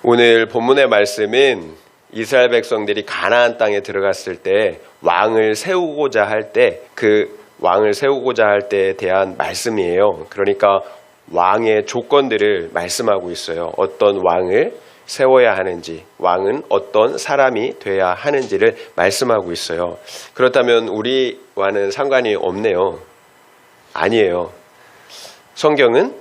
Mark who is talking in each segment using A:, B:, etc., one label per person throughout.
A: 오늘 본문의 말씀은 이스라엘 백성들이 가나안 땅에 들어갔을 때 왕을 세우고자 할 때 그 왕을 세우고자 할 때에 대한 말씀이에요. 그러니까 왕의 조건들을 말씀하고 있어요. 어떤 왕을 세워야 하는지, 왕은 어떤 사람이 돼야 하는지를 말씀하고 있어요. 그렇다면 우리와는 상관이 없네요. 아니에요. 성경은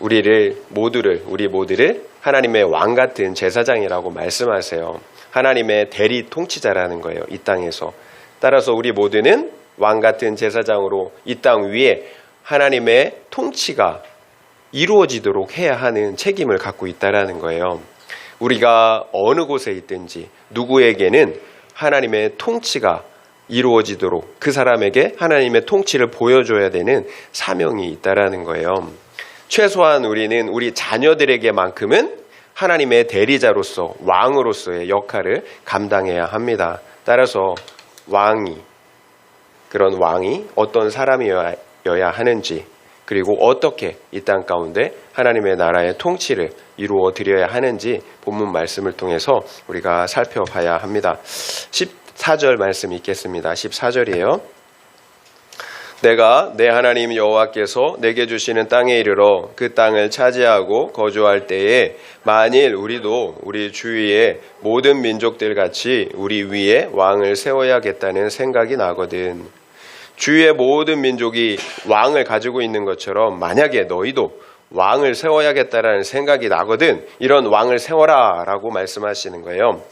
A: 우리 모두를 하나님의 왕 같은 제사장이라고 말씀하세요. 하나님의 대리 통치자라는 거예요. 이 땅에서. 따라서 우리 모두는 왕 같은 제사장으로 이 땅 위에 하나님의 통치가 이루어지도록 해야 하는 책임을 갖고 있다라는 거예요. 우리가 어느 곳에 있든지 누구에게는 하나님의 통치가 이루어지도록 그 사람에게 하나님의 통치를 보여줘야 되는 사명이 있다라는 거예요. 최소한 우리는 우리 자녀들에게만큼은 하나님의 대리자로서 왕으로서의 역할을 감당해야 합니다. 따라서 그런 왕이 어떤 사람이어야 하는지, 그리고 어떻게 이 땅 가운데 하나님의 나라의 통치를 이루어 드려야 하는지 본문 말씀을 통해서 우리가 살펴봐야 합니다. 14절 말씀 읽겠습니다. 14절이에요. 내가 내 하나님 여호와께서 내게 주시는 땅에 이르러 그 땅을 차지하고 거주할 때에 만일 우리도 우리 주위의 모든 민족들 같이 우리 위에 왕을 세워야겠다는 생각이 나거든. 주위의 모든 민족이 왕을 가지고 있는 것처럼 만약에 너희도 왕을 세워야겠다라는 생각이 나거든 이런 왕을 세워라 라고 말씀하시는 거예요.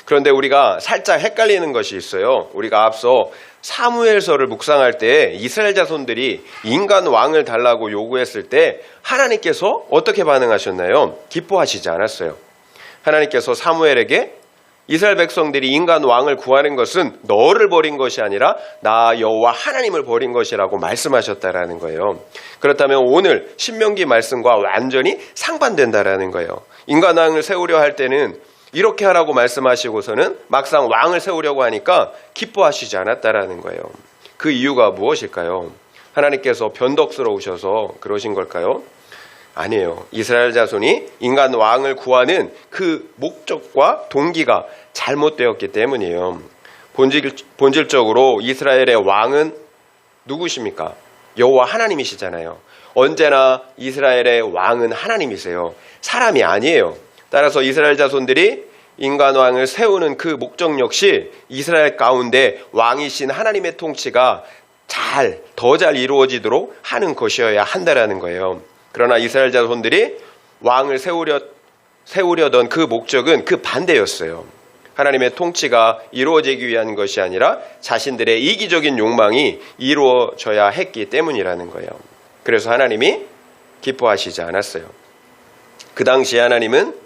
A: 그런데 우리가 살짝 헷갈리는 것이 있어요. 우리가 앞서 사무엘서를 묵상할 때 이스라엘 자손들이 인간 왕을 달라고 요구했을 때 하나님께서 어떻게 반응하셨나요? 기뻐하시지 않았어요. 하나님께서 사무엘에게 이스라엘 백성들이 인간 왕을 구하는 것은 너를 버린 것이 아니라 나 여호와 하나님을 버린 것이라고 말씀하셨다라는 거예요. 그렇다면 오늘 신명기 말씀과 완전히 상반된다라는 거예요. 인간 왕을 세우려 할 때는 이렇게 하라고 말씀하시고서는 막상 왕을 세우려고 하니까 기뻐하시지 않았다라는 거예요. 그 이유가 무엇일까요? 하나님께서 변덕스러우셔서 그러신 걸까요? 아니에요. 이스라엘 자손이 인간 왕을 구하는 그 목적과 동기가 잘못되었기 때문이에요. 본질적으로 이스라엘의 왕은 누구십니까? 여호와 하나님이시잖아요. 언제나 이스라엘의 왕은 하나님이세요. 사람이 아니에요. 따라서 이스라엘 자손들이 인간 왕을 세우는 그 목적 역시 이스라엘 가운데 왕이신 하나님의 통치가 더 잘 이루어지도록 하는 것이어야 한다라는 거예요. 그러나 이스라엘 자손들이 왕을 세우려던 그 목적은 그 반대였어요. 하나님의 통치가 이루어지기 위한 것이 아니라 자신들의 이기적인 욕망이 이루어져야 했기 때문이라는 거예요. 그래서 하나님이 기뻐하시지 않았어요. 그 당시 하나님은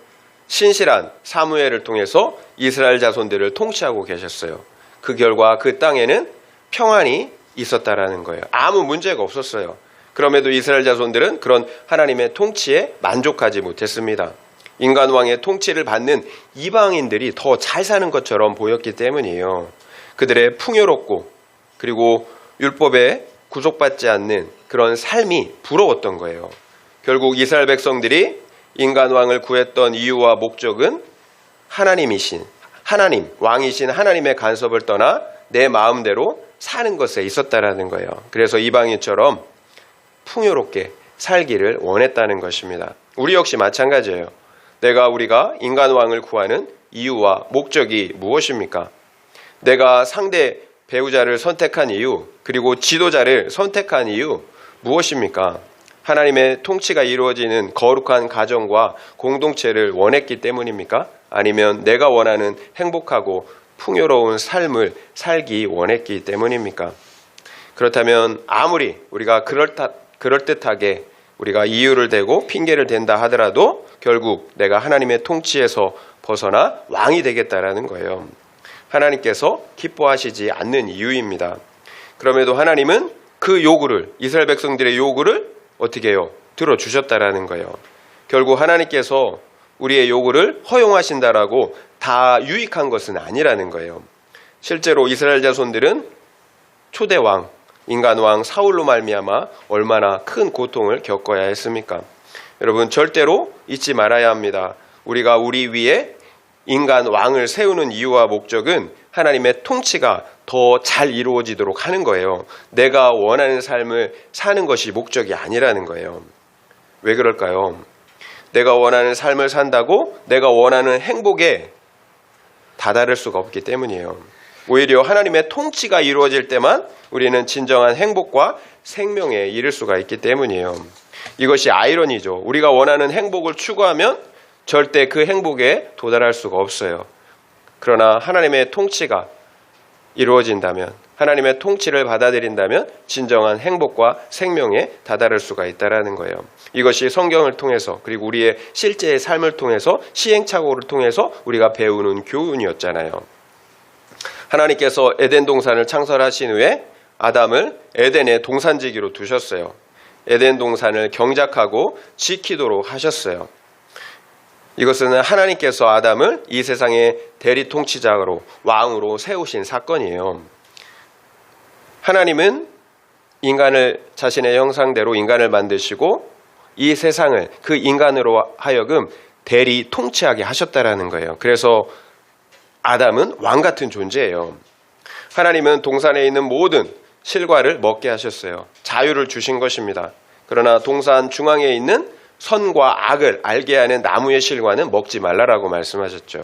A: 신실한 사무엘을 통해서 이스라엘 자손들을 통치하고 계셨어요. 그 결과 그 땅에는 평안이 있었다라는 거예요. 아무 문제가 없었어요. 그럼에도 이스라엘 자손들은 그런 하나님의 통치에 만족하지 못했습니다. 인간 왕의 통치를 받는 이방인들이 더 잘 사는 것처럼 보였기 때문이에요. 그들의 풍요롭고 그리고 율법에 구속받지 않는 그런 삶이 부러웠던 거예요. 결국 이스라엘 백성들이 인간 왕을 구했던 이유와 목적은 왕이신 하나님의 간섭을 떠나 내 마음대로 사는 것에 있었다라는 거예요. 그래서 이방인처럼 풍요롭게 살기를 원했다는 것입니다. 우리 역시 마찬가지예요. 우리가 인간 왕을 구하는 이유와 목적이 무엇입니까? 내가 상대 배우자를 선택한 이유, 그리고 지도자를 선택한 이유 무엇입니까? 하나님의 통치가 이루어지는 거룩한 가정과 공동체를 원했기 때문입니까? 아니면 내가 원하는 행복하고 풍요로운 삶을 살기 원했기 때문입니까? 그렇다면 아무리 우리가 그럴듯하게 우리가 이유를 대고 핑계를 댄다 하더라도 결국 내가 하나님의 통치에서 벗어나 왕이 되겠다라는 거예요. 하나님께서 기뻐하시지 않는 이유입니다. 그럼에도 하나님은 그 요구를, 이스라엘 백성들의 요구를 어떻게 해요? 들어주셨다라는 거예요. 결국 하나님께서 우리의 요구를 허용하신다라고 다 유익한 것은 아니라는 거예요. 실제로 이스라엘 자손들은 초대왕, 인간왕 사울로 말미암아 얼마나 큰 고통을 겪어야 했습니까? 여러분 절대로 잊지 말아야 합니다. 우리가 우리 위에 인간 왕을 세우는 이유와 목적은 하나님의 통치가 더 잘 이루어지도록 하는 거예요. 내가 원하는 삶을 사는 것이 목적이 아니라는 거예요. 왜 그럴까요? 내가 원하는 삶을 산다고 내가 원하는 행복에 다다를 수가 없기 때문이에요. 오히려 하나님의 통치가 이루어질 때만 우리는 진정한 행복과 생명에 이를 수가 있기 때문이에요. 이것이 아이러니죠. 우리가 원하는 행복을 추구하면 절대 그 행복에 도달할 수가 없어요. 그러나 하나님의 통치가 이루어진다면, 하나님의 통치를 받아들인다면 진정한 행복과 생명에 다다를 수가 있다는 거예요. 이것이 성경을 통해서 그리고 우리의 실제의 삶을 통해서 시행착오를 통해서 우리가 배우는 교훈이었잖아요. 하나님께서 에덴 동산을 창설하신 후에 아담을 에덴의 동산지기로 두셨어요. 에덴 동산을 경작하고 지키도록 하셨어요. 이것은 하나님께서 아담을 이 세상의 대리 통치자로 왕으로 세우신 사건이에요. 하나님은 인간을 자신의 형상대로 인간을 만드시고 이 세상을 그 인간으로 하여금 대리 통치하게 하셨다라는 거예요. 그래서 아담은 왕 같은 존재예요. 하나님은 동산에 있는 모든 실과를 먹게 하셨어요. 자유를 주신 것입니다. 그러나 동산 중앙에 있는 선과 악을 알게 하는 나무의 실과는 먹지 말라라고 말씀하셨죠.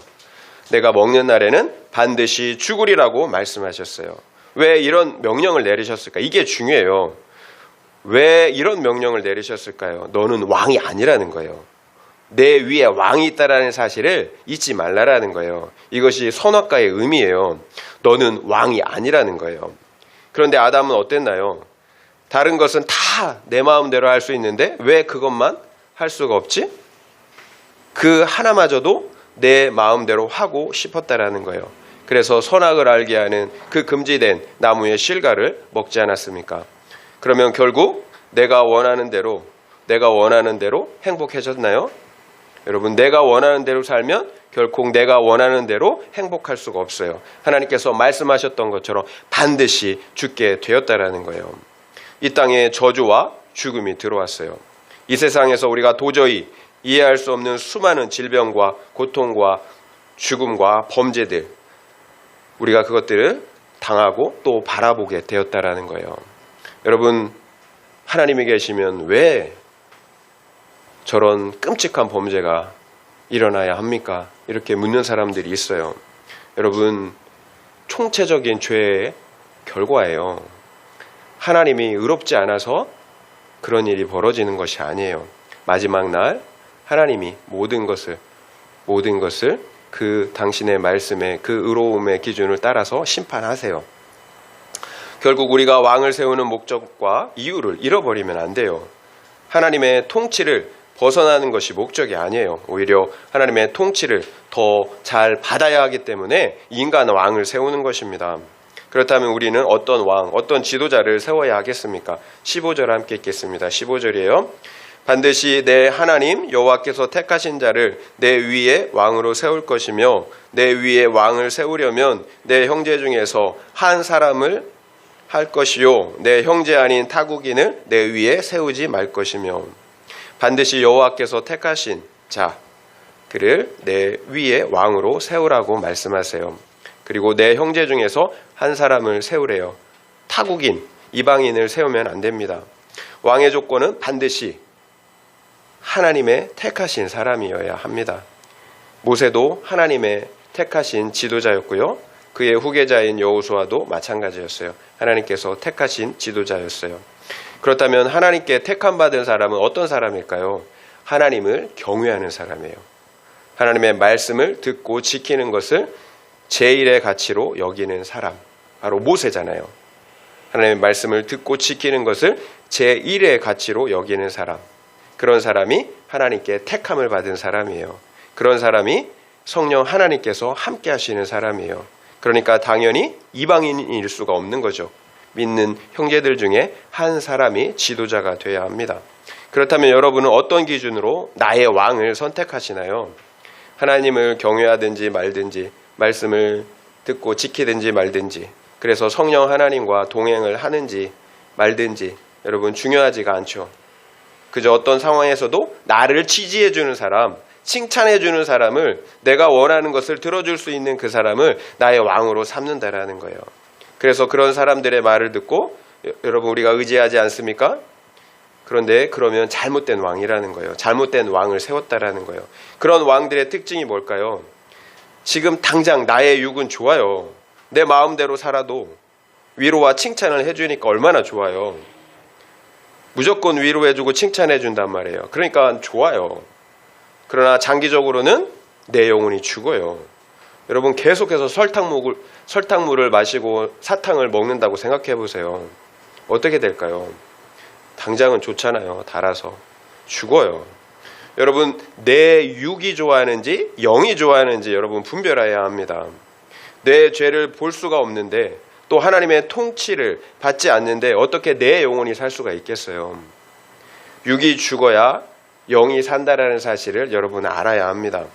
A: 내가 먹는 날에는 반드시 죽으리라고 말씀하셨어요. 왜 이런 명령을 내리셨을까? 이게 중요해요. 왜 이런 명령을 내리셨을까요? 너는 왕이 아니라는 거예요. 내 위에 왕이 있다라는 사실을 잊지 말라라는 거예요. 이것이 선악과의 의미예요. 너는 왕이 아니라는 거예요. 그런데 아담은 어땠나요? 다른 것은 다 내 마음대로 할 수 있는데 왜 그것만 할 수가 없지? 그 하나마저도 내 마음대로 하고 싶었다라는 거예요. 그래서 선악을 알게 하는 그 금지된 나무의 실과를 먹지 않았습니까? 그러면 결국 내가 원하는 대로 행복해졌나요? 여러분, 내가 원하는 대로 살면 결코 내가 원하는 대로 행복할 수가 없어요. 하나님께서 말씀하셨던 것처럼 반드시 죽게 되었다라는 거예요. 이 땅에 저주와 죽음이 들어왔어요. 이 세상에서 우리가 도저히 이해할 수 없는 수많은 질병과 고통과 죽음과 범죄들, 우리가 그것들을 당하고 또 바라보게 되었다라는 거예요. 여러분, 하나님이 계시면 왜 저런 끔찍한 범죄가 일어나야 합니까? 이렇게 묻는 사람들이 있어요. 여러분, 총체적인 죄의 결과예요. 하나님이 의롭지 않아서 그런 일이 벌어지는 것이 아니에요. 마지막 날 하나님이 모든 것을 그 당신의 말씀에 그 의로움의 기준을 따라서 심판하세요. 결국 우리가 왕을 세우는 목적과 이유를 잃어버리면 안 돼요. 하나님의 통치를 벗어나는 것이 목적이 아니에요. 오히려 하나님의 통치를 더 잘 받아야 하기 때문에 인간 왕을 세우는 것입니다. 그렇다면 우리는 어떤 왕, 어떤 지도자를 세워야 하겠습니까? 15절 함께 읽겠습니다. 15절이에요. 반드시 내 하나님 여호와께서 택하신 자를 내 위에 왕으로 세울 것이며 내 위에 왕을 세우려면 내 형제 중에서 한 사람을 할 것이요 내 형제 아닌 타국인을 내 위에 세우지 말 것이며 반드시 여호와께서 택하신 자 그를 내 위에 왕으로 세우라고 말씀하세요. 그리고 내 형제 중에서 한 사람을 세우래요. 타국인, 이방인을 세우면 안 됩니다. 왕의 조건은 반드시 하나님의 택하신 사람이어야 합니다. 모세도 하나님의 택하신 지도자였고요. 그의 후계자인 여호수아도 마찬가지였어요. 하나님께서 택하신 지도자였어요. 그렇다면 하나님께 택함 받은 사람은 어떤 사람일까요? 하나님을 경외하는 사람이에요. 하나님의 말씀을 듣고 지키는 것을 제1의 가치로 여기는 사람, 바로 모세잖아요. 하나님의 말씀을 듣고 지키는 것을 제1의 가치로 여기는 사람, 그런 사람이 하나님께 택함을 받은 사람이에요. 그런 사람이 성령 하나님께서 함께 하시는 사람이에요. 그러니까 당연히 이방인일 수가 없는 거죠. 믿는 형제들 중에 한 사람이 지도자가 되어야 합니다. 그렇다면 여러분은 어떤 기준으로 나의 왕을 선택하시나요? 하나님을 경외하든지 말든지 말씀을 듣고 지키든지 말든지 그래서 성령 하나님과 동행을 하는지 말든지 여러분 중요하지가 않죠. 그저 어떤 상황에서도 나를 지지해 주는 사람, 칭찬해주는 사람을, 내가 원하는 것을 들어줄 수 있는 그 사람을 나의 왕으로 삼는다라는 거예요. 그래서 그런 사람들의 말을 듣고 여러분 우리가 의지하지 않습니까? 그런데 그러면 잘못된 왕이라는 거예요. 잘못된 왕을 세웠다라는 거예요. 그런 왕들의 특징이 뭘까요? 지금 당장 나의 육은 좋아요. 내 마음대로 살아도 위로와 칭찬을 해주니까 얼마나 좋아요. 무조건 위로해주고 칭찬해준단 말이에요. 그러니까 좋아요. 그러나 장기적으로는 내 영혼이 죽어요. 여러분 계속해서 설탕물을 마시고 사탕을 먹는다고 생각해 보세요. 어떻게 될까요? 당장은 좋잖아요. 달아서. 죽어요. 여러분 내 육이 좋아하는지 영이 좋아하는지 여러분 분별해야 합니다. 내 죄를 볼 수가 없는데 또 하나님의 통치를 받지 않는데 어떻게 내 영혼이 살 수가 있겠어요? 육이 죽어야 영이 산다라는 사실을 여러분 알아야 합니다.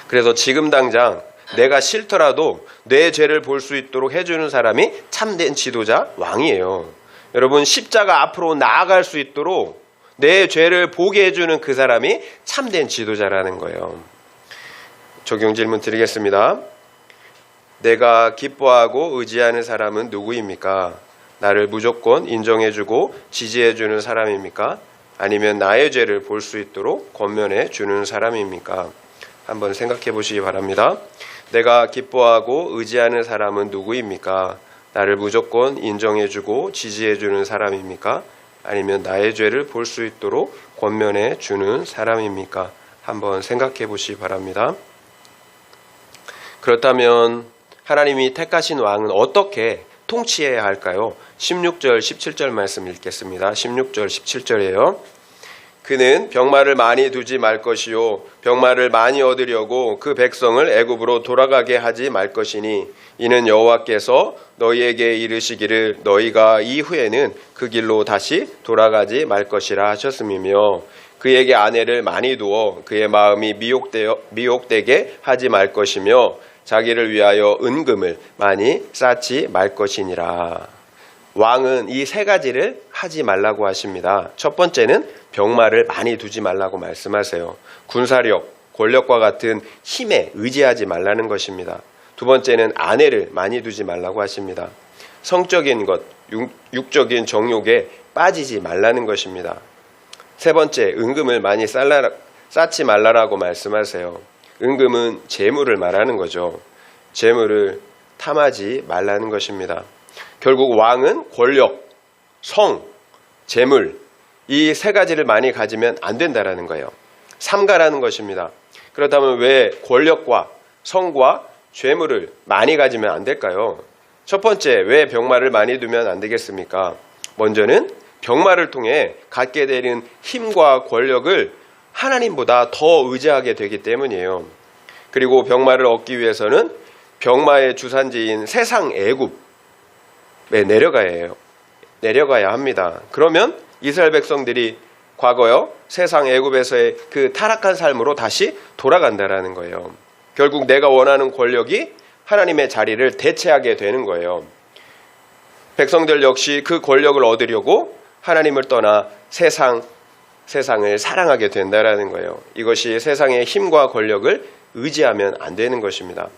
A: 그래서 지금 당장 내가 싫더라도 내 죄를 볼 수 있도록 해주는 사람이 참된 지도자 왕이에요. 여러분 십자가 앞으로 나아갈 수 있도록 내 죄를 보게 해주는 그 사람이 참된 지도자라는 거예요. 적용 질문 드리겠습니다. 내가 기뻐하고 의지하는 사람은 누구입니까? 나를 무조건 인정해주고 지지해주는 사람입니까? 아니면 나의 죄를 볼 수 있도록 권면해주는 사람입니까? 한번 생각해 보시기 바랍니다. 내가 기뻐하고 의지하는 사람은 누구입니까? 나를 무조건 인정해주고 지지해주는 사람입니까? 아니면 나의 죄를 볼 수 있도록 권면해주는 사람입니까? 한번 생각해 보시기 바랍니다. 그렇다면 하나님이 택하신 왕은 어떻게 통치해야 할까요? 16절, 17절 말씀 읽겠습니다. 16절, 17절이에요. 그는 병마를 많이 두지 말 것이요 병마를 많이 얻으려고 그 백성을 애굽으로 돌아가게 하지 말 것이니 이는 여호와께서 너희에게 이르시기를 너희가 이후에는 그 길로 다시 돌아가지 말 것이라 하셨음이며 그에게 아내를 많이 두어 그의 마음이 미혹되게 하지 말 것이며 자기를 위하여 은금을 많이 쌓지 말 것이니라. 왕은 이 세 가지를 하지 말라고 하십니다. 첫 번째는 병마를 많이 두지 말라고 말씀하세요. 군사력, 권력과 같은 힘에 의지하지 말라는 것입니다. 두 번째는 아내를 많이 두지 말라고 하십니다. 성적인 것, 육적인 정욕에 빠지지 말라는 것입니다. 세 번째, 은금을 많이 쌓지 말라라고 말씀하세요. 은금은 재물을 말하는 거죠. 재물을 탐하지 말라는 것입니다. 결국 왕은 권력, 성, 재물 이 세 가지를 많이 가지면 안 된다라는 거예요. 삼가라는 것입니다. 그렇다면 왜 권력과 성과 재물을 많이 가지면 안 될까요? 첫 번째, 왜 병마를 많이 두면 안 되겠습니까? 먼저는 병마를 통해 갖게 되는 힘과 권력을 하나님보다 더 의지하게 되기 때문이에요. 그리고 병마를 얻기 위해서는 병마의 주산지인 세상 애굽에 내려가야 합니다. 그러면 이스라엘 백성들이 과거요 세상 애굽에서의 그 타락한 삶으로 다시 돌아간다라는 거예요. 결국 내가 원하는 권력이 하나님의 자리를 대체하게 되는 거예요. 백성들 역시 그 권력을 얻으려고 하나님을 떠나 세상을 사랑하게 된다라는 거예요. 이것이 세상의 힘과 권력을 의지하면 안 되는 것입니다.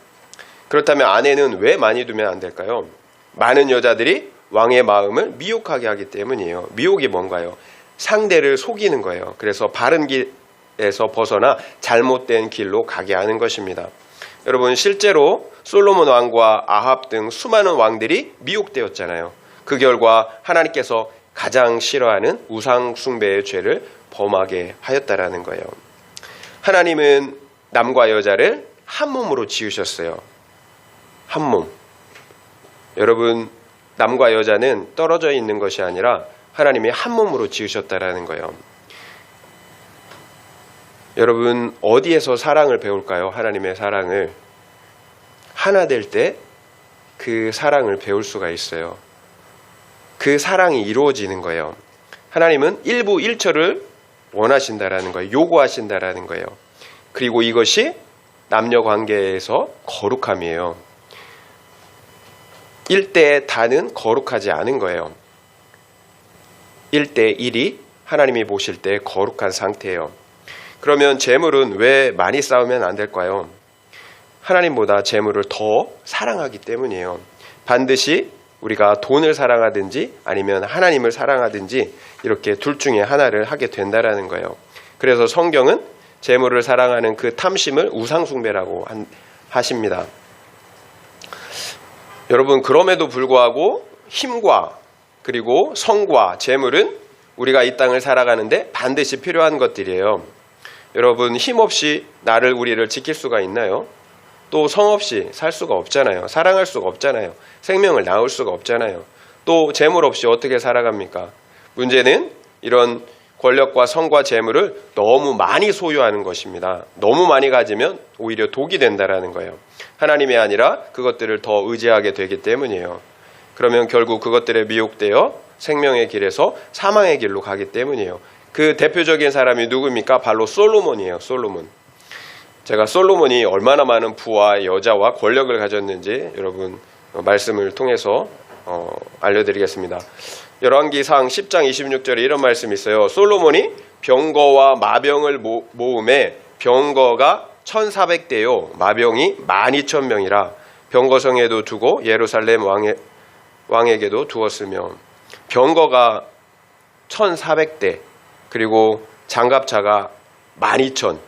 A: 그렇다면 아내는 왜 많이 두면 안 될까요? 많은 여자들이 왕의 마음을 미혹하게 하기 때문이에요. 미혹이 뭔가요? 상대를 속이는 거예요. 그래서 바른 길에서 벗어나 잘못된 길로 가게 하는 것입니다. 여러분 실제로 솔로몬 왕과 아합 등 수많은 왕들이 미혹되었잖아요. 그 결과 하나님께서 가장 싫어하는 우상 숭배의 죄를 범하게 하였다라는 거예요. 하나님은 남과 여자를 한 몸으로 지으셨어요. 한 몸. 여러분 남과 여자는 떨어져 있는 것이 아니라 하나님이 한 몸으로 지으셨다라는 거예요. 여러분 어디에서 사랑을 배울까요? 하나님의 사랑을 하나 될 때 그 사랑을 배울 수가 있어요. 그 사랑이 이루어지는 거예요. 하나님은 일부 일처를 원하신다라는 거예요. 요구하신다라는 거예요. 그리고 이것이 남녀 관계에서 거룩함이에요. 1대 다는 거룩하지 않은 거예요. 1대 1이 하나님이 보실 때 거룩한 상태예요. 그러면 재물은 왜 많이 쌓으면 안 될까요? 하나님보다 재물을 더 사랑하기 때문이에요. 반드시 우리가 돈을 사랑하든지 아니면 하나님을 사랑하든지 이렇게 둘 중에 하나를 하게 된다라는 거예요. 그래서 성경은 재물을 사랑하는 그 탐심을 우상숭배라고 하십니다. 여러분, 그럼에도 불구하고 힘과 그리고 성과 재물은 우리가 이 땅을 살아가는데 반드시 필요한 것들이에요. 여러분, 힘 없이 우리를 지킬 수가 있나요? 또 성 없이 살 수가 없잖아요. 사랑할 수가 없잖아요. 생명을 낳을 수가 없잖아요. 또 재물 없이 어떻게 살아갑니까? 문제는 이런 권력과 성과 재물을 너무 많이 소유하는 것입니다. 너무 많이 가지면 오히려 독이 된다라는 거예요. 하나님이 아니라 그것들을 더 의지하게 되기 때문이에요. 그러면 결국 그것들에 미혹되어 생명의 길에서 사망의 길로 가기 때문이에요. 그 대표적인 사람이 누구입니까? 바로 솔로몬이에요. 솔로몬. 제가 솔로몬이 얼마나 많은 부와 여자와 권력을 가졌는지 여러분 말씀을 통해서 알려드리겠습니다. 열왕기상 10장 26절에 이런 말씀이 있어요. 솔로몬이 병거와 마병을 모음에 병거가 1400대요 마병이 12000명이라 병거성에도 두고 예루살렘 왕에게도 두었으며, 병거가 1400대 그리고 장갑차가 12000,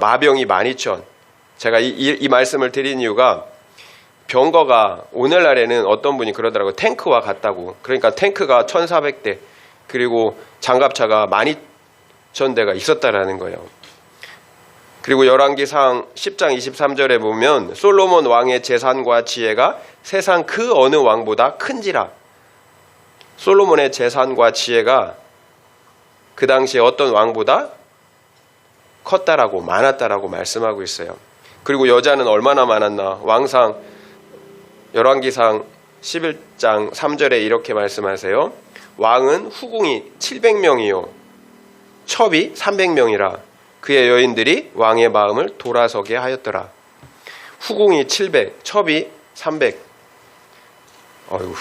A: 마병이 12000. 제가 이 말씀을 드린 이유가 병거가 오늘날에는 어떤 분이 그러더라고요. 탱크와 같다고. 그러니까 탱크가 1400대 그리고 장갑차가 12000대가 있었다라는 거예요. 그리고 열왕기상 10장 23절에 보면 솔로몬 왕의 재산과 지혜가 세상 그 어느 왕보다 큰지라. 솔로몬의 재산과 지혜가 그 당시에 어떤 왕보다 컸다라고 많았다라고 말씀하고 있어요. 그리고 여자는 얼마나 많았나. 왕상 열왕기상 11장 3절에 이렇게 말씀하세요. 왕은 후궁이 700명이요 첩이 300명이라 그의 여인들이 왕의 마음을 돌아서게 하였더라. 후궁이 700, 첩이 300. 어휴.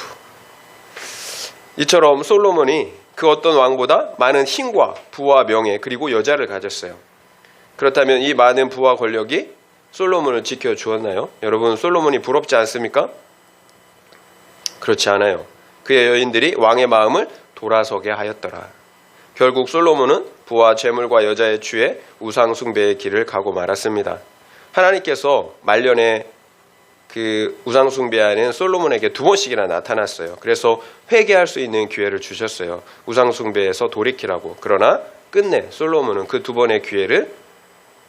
A: 이처럼 솔로몬이 그 어떤 왕보다 많은 힘과 부와 명예 그리고 여자를 가졌어요. 그렇다면 이 많은 부와 권력이 솔로몬을 지켜주었나요? 여러분, 솔로몬이 부럽지 않습니까? 그렇지 않아요. 그의 여인들이 왕의 마음을 돌아서게 하였더라. 결국 솔로몬은 부와 재물과 여자에 취해 우상 숭배의 길을 가고 말았습니다. 하나님께서 말년에 그 우상 숭배하는 솔로몬에게 2번씩이나 나타났어요. 그래서 회개할 수 있는 기회를 주셨어요. 우상 숭배에서 돌이키라고. 그러나 끝내 솔로몬은 그 2번의 기회를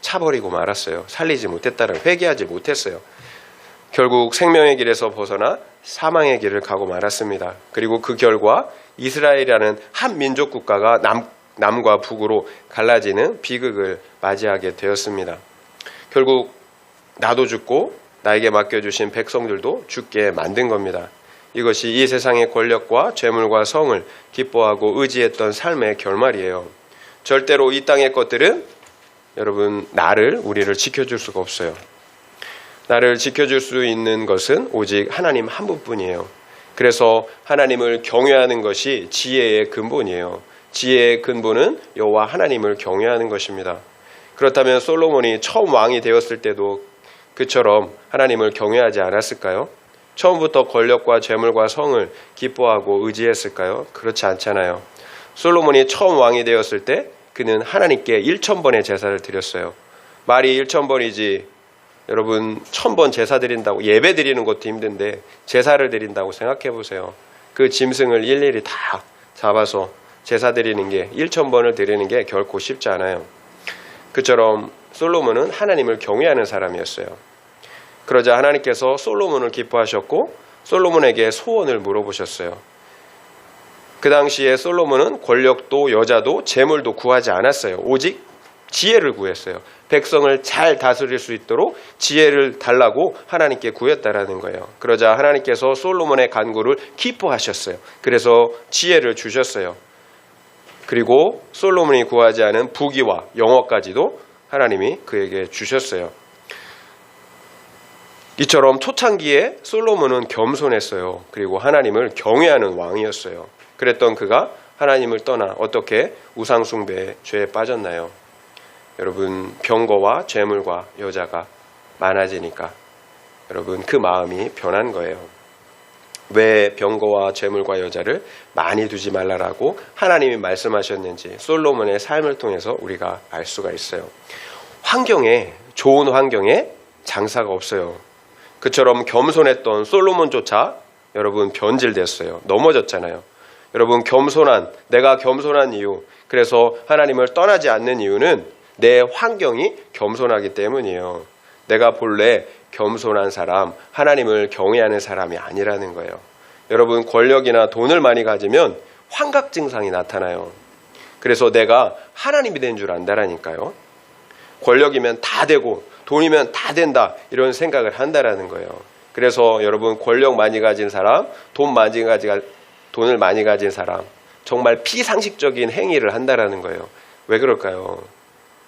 A: 차버리고 말았어요. 살리지 못했다는, 회개하지 못했어요. 결국 생명의 길에서 벗어나 사망의 길을 가고 말았습니다. 그리고 그 결과 이스라엘이라는 한 민족 국가가 남과 북으로 갈라지는 비극을 맞이하게 되었습니다. 결국 나도 죽고 나에게 맡겨주신 백성들도 죽게 만든 겁니다. 이것이 이 세상의 권력과 재물과 성을 기뻐하고 의지했던 삶의 결말이에요. 절대로 이 땅의 것들은 여러분 우리를 지켜줄 수가 없어요. 나를 지켜줄 수 있는 것은 오직 하나님 한 분뿐이에요. 그래서 하나님을 경외하는 것이 지혜의 근본이에요. 지혜의 근본은 여호와 하나님을 경외하는 것입니다. 그렇다면 솔로몬이 처음 왕이 되었을 때도 그처럼 하나님을 경외하지 않았을까요? 처음부터 권력과 재물과 성을 기뻐하고 의지했을까요? 그렇지 않잖아요. 솔로몬이 처음 왕이 되었을 때 그는 하나님께 1000번의 제사를 드렸어요. 말이 1000번이지 여러분 1000번 제사 드린다고, 예배 드리는 것도 힘든데 제사를 드린다고 생각해 보세요. 그 짐승을 일일이 다 잡아서 제사 드리는 게, 1000번을 드리는 게 결코 쉽지 않아요. 그처럼 솔로몬은 하나님을 경외하는 사람이었어요. 그러자 하나님께서 솔로몬을 기뻐하셨고 솔로몬에게 소원을 물어보셨어요. 그 당시에 솔로몬은 권력도 여자도 재물도 구하지 않았어요. 오직 지혜를 구했어요. 백성을 잘 다스릴 수 있도록 지혜를 달라고 하나님께 구했다라는 거예요. 그러자 하나님께서 솔로몬의 간구를 기뻐하셨어요. 그래서 지혜를 주셨어요. 그리고 솔로몬이 구하지 않은 부귀와 영어까지도 하나님이 그에게 주셨어요. 이처럼 초창기에 솔로몬은 겸손했어요. 그리고 하나님을 경외하는 왕이었어요. 그랬던 그가 하나님을 떠나 어떻게 우상숭배의 죄에 빠졌나요? 여러분, 병거와 재물과 여자가 많아지니까 여러분 그 마음이 변한 거예요. 왜 병거와 재물과 여자를 많이 두지 말라라고 하나님이 말씀하셨는지 솔로몬의 삶을 통해서 우리가 알 수가 있어요. 좋은 환경에 장사가 없어요. 그처럼 겸손했던 솔로몬조차 여러분 변질됐어요. 넘어졌잖아요. 여러분, 내가 겸손한 이유, 그래서 하나님을 떠나지 않는 이유는 내 환경이 겸손하기 때문이에요. 내가 본래 겸손한 사람, 하나님을 경외하는 사람이 아니라는 거예요. 여러분, 권력이나 돈을 많이 가지면 환각 증상이 나타나요. 그래서 내가 하나님이 된 줄 안다라니까요. 권력이면 다 되고 돈이면 다 된다, 이런 생각을 한다라는 거예요. 그래서 여러분, 권력 많이 가진 사람, 돈을 많이 가진 사람, 정말 비상식적인 행위를 한다라는 거예요. 왜 그럴까요?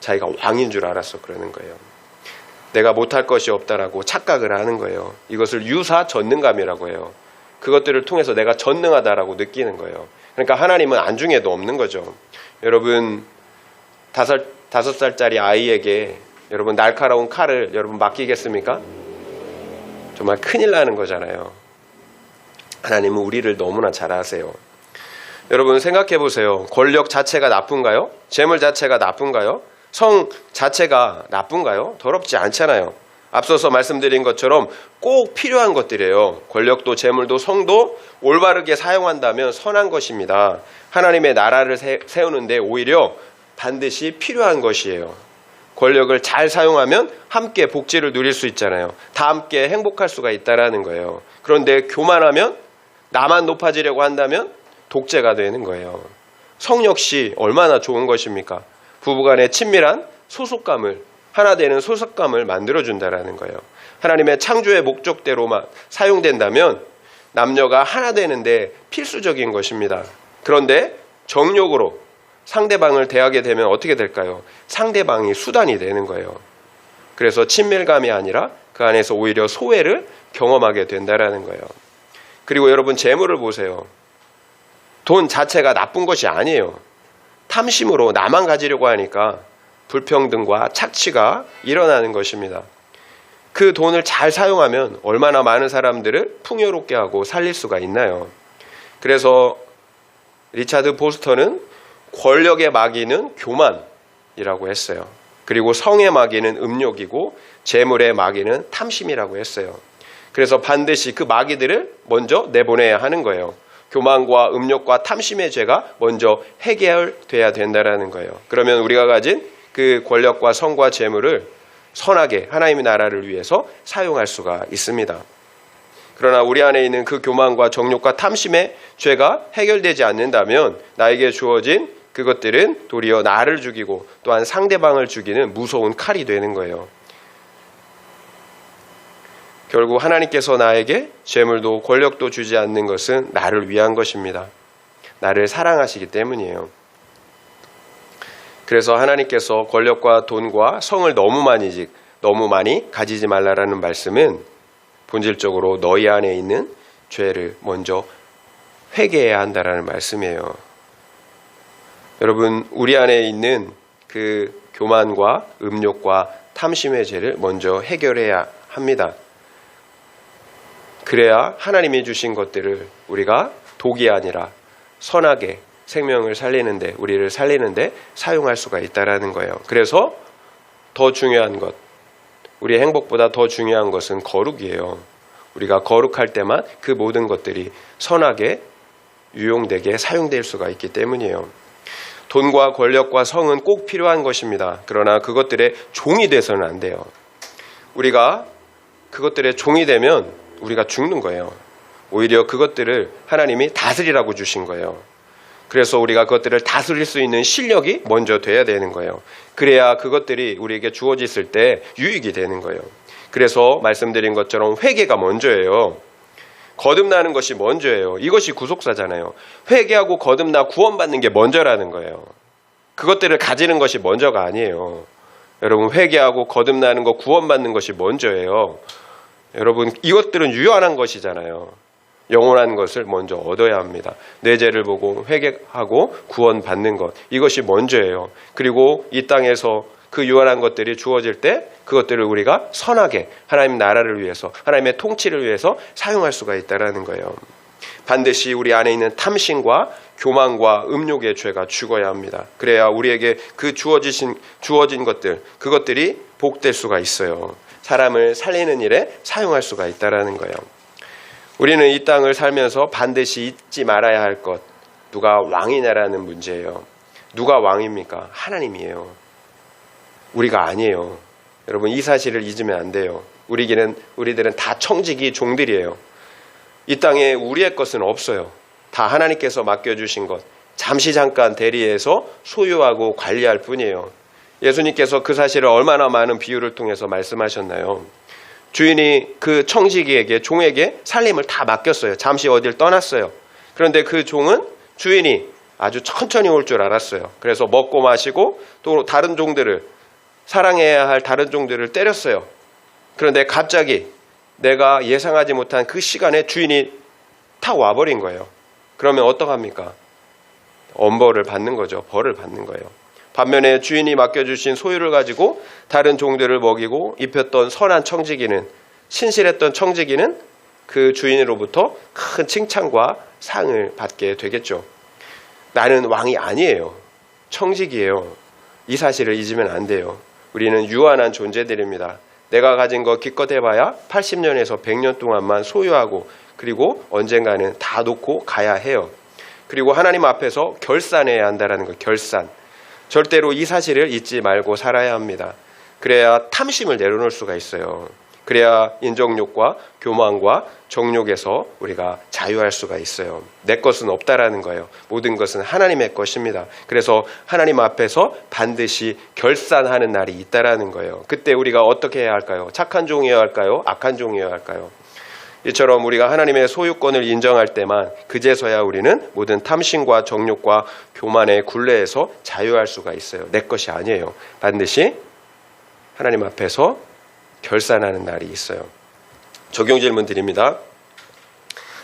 A: 자기가 왕인 줄 알아서 그러는 거예요. 내가 못할 것이 없다라고 착각을 하는 거예요. 이것을 유사 전능감이라고 해요. 그것들을 통해서 내가 전능하다라고 느끼는 거예요. 그러니까 하나님은 안중에도 없는 거죠. 여러분, 5살짜리 아이에게 여러분 날카로운 칼을 여러분 맡기겠습니까? 정말 큰일 나는 거잖아요. 하나님은 우리를 너무나 잘 아세요. 여러분, 생각해 보세요. 권력 자체가 나쁜가요? 재물 자체가 나쁜가요? 성 자체가 나쁜가요? 더럽지 않잖아요. 앞서서 말씀드린 것처럼 꼭 필요한 것들이에요. 권력도 재물도 성도 올바르게 사용한다면 선한 것입니다. 하나님의 나라를 세우는데 오히려 반드시 필요한 것이에요. 권력을 잘 사용하면 함께 복지를 누릴 수 있잖아요. 다 함께 행복할 수가 있다라는 거예요. 그런데 교만하면, 나만 높아지려고 한다면 독재가 되는 거예요. 성 역시 얼마나 좋은 것입니까? 부부간의 친밀한 소속감을, 하나 되는 소속감을 만들어준다라는 거예요. 하나님의 창조의 목적대로만 사용된다면 남녀가 하나 되는데 필수적인 것입니다. 그런데 정욕으로 상대방을 대하게 되면 어떻게 될까요? 상대방이 수단이 되는 거예요. 그래서 친밀감이 아니라 그 안에서 오히려 소외를 경험하게 된다라는 거예요. 그리고 여러분, 재물을 보세요. 돈 자체가 나쁜 것이 아니에요. 탐심으로 나만 가지려고 하니까 불평등과 착취가 일어나는 것입니다. 그 돈을 잘 사용하면 얼마나 많은 사람들을 풍요롭게 하고 살릴 수가 있나요? 그래서 리차드 포스터는 권력의 마귀는 교만이라고 했어요. 그리고 성의 마귀는 음욕이고 재물의 마귀는 탐심이라고 했어요. 그래서 반드시 그 마귀들을 먼저 내보내야 하는 거예요. 교만과 음욕과 탐심의 죄가 먼저 해결돼야 된다라는 거예요. 그러면 우리가 가진 그 권력과 성과 재물을 선하게 하나님의 나라를 위해서 사용할 수가 있습니다. 그러나 우리 안에 있는 그 교만과 정욕과 탐심의 죄가 해결되지 않는다면 나에게 주어진 그것들은 도리어 나를 죽이고 또한 상대방을 죽이는 무서운 칼이 되는 거예요. 결국 하나님께서 나에게 재물도 권력도 주지 않는 것은 나를 위한 것입니다. 나를 사랑하시기 때문이에요. 그래서 하나님께서 권력과 돈과 성을 너무 많이 가지지 말라라는 말씀은 본질적으로 너희 안에 있는 죄를 먼저 회개해야 한다라는 말씀이에요. 여러분, 우리 안에 있는 그 교만과 음욕과 탐심의 죄를 먼저 해결해야 합니다. 그래야 하나님이 주신 것들을 우리가 독이 아니라 선하게 생명을 살리는데, 우리를 살리는데 사용할 수가 있다라는 거예요. 그래서 더 중요한 것, 우리의 행복보다 더 중요한 것은 거룩이에요. 우리가 거룩할 때만 그 모든 것들이 선하게 유용되게 사용될 수가 있기 때문이에요. 돈과 권력과 성은 꼭 필요한 것입니다. 그러나 그것들의 종이 돼서는 안 돼요. 우리가 그것들의 종이 되면 우리가 죽는 거예요. 오히려 그것들을 하나님이 다스리라고 주신 거예요. 그래서 우리가 그것들을 다스릴 수 있는 실력이 먼저 돼야 되는 거예요. 그래야 그것들이 우리에게 주어졌을 때 유익이 되는 거예요. 그래서 말씀드린 것처럼 회개가 먼저예요. 거듭나는 것이 먼저예요. 이것이 구속사잖아요. 회개하고 거듭나 구원받는 게 먼저라는 거예요. 그것들을 가지는 것이 먼저가 아니에요. 여러분, 회개하고 거듭나는 것, 구원받는 것이 먼저예요. 여러분, 이것들은 유연한 것이잖아요. 영원한 것을 먼저 얻어야 합니다. 내 죄를 보고 회개하고 구원받는 것, 이것이 먼저예요. 그리고 이 땅에서 그 유한한 것들이 주어질 때 그것들을 우리가 선하게 하나님 나라를 위해서, 하나님의 통치를 위해서 사용할 수가 있다는 거예요. 반드시 우리 안에 있는 탐심과 교만과 음욕의 죄가 죽어야 합니다. 그래야 우리에게 그 주어진 것들, 그것들이 복될 수가 있어요. 사람을 살리는 일에 사용할 수가 있다는 거예요. 우리는 이 땅을 살면서 반드시 잊지 말아야 할 것, 누가 왕이냐라는 문제예요. 누가 왕입니까? 하나님이에요. 우리가 아니에요. 여러분, 이 사실을 잊으면 안 돼요. 우리들은 다 청지기 종들이에요. 이 땅에 우리의 것은 없어요. 다 하나님께서 맡겨주신 것, 잠시 잠깐 대리해서 소유하고 관리할 뿐이에요. 예수님께서 그 사실을 얼마나 많은 비유를 통해서 말씀하셨나요? 주인이 그 청지기에게, 종에게 살림을 다 맡겼어요. 잠시 어딜 떠났어요. 그런데 그 종은 주인이 아주 천천히 올 줄 알았어요. 그래서 먹고 마시고 또 다른 종들을, 사랑해야 할 다른 종들을 때렸어요. 그런데 갑자기 내가 예상하지 못한 그 시간에 주인이 탁 와버린 거예요. 그러면 어떡합니까? 엄벌을 받는 거죠. 벌을 받는 거예요. 반면에 주인이 맡겨주신 소유를 가지고 다른 종들을 먹이고 입혔던 선한 청지기는, 신실했던 청지기는 그 주인으로부터 큰 칭찬과 상을 받게 되겠죠. 나는 왕이 아니에요. 청지기예요. 이 사실을 잊으면 안 돼요. 우리는 유한한 존재들입니다. 내가 가진 거 기껏 해봐야 80년에서 100년 동안만 소유하고, 그리고 언젠가는 다 놓고 가야 해요. 그리고 하나님 앞에서 결산해야 한다는 거, 결산. 절대로 이 사실을 잊지 말고 살아야 합니다. 그래야 탐심을 내려놓을 수가 있어요. 그래야 인정욕과 교만과 정욕에서 우리가 자유할 수가 있어요. 내 것은 없다라는 거예요. 모든 것은 하나님의 것입니다. 그래서 하나님 앞에서 반드시 결산하는 날이 있다라는 거예요. 그때 우리가 어떻게 해야 할까요? 착한 종이어야 할까요? 악한 종이어야 할까요? 이처럼 우리가 하나님의 소유권을 인정할 때만 그제서야 우리는 모든 탐심과 정욕과 교만의 굴레에서 자유할 수가 있어요. 내 것이 아니에요. 반드시 하나님 앞에서 결산하는 날이 있어요. 적용 질문 드립니다.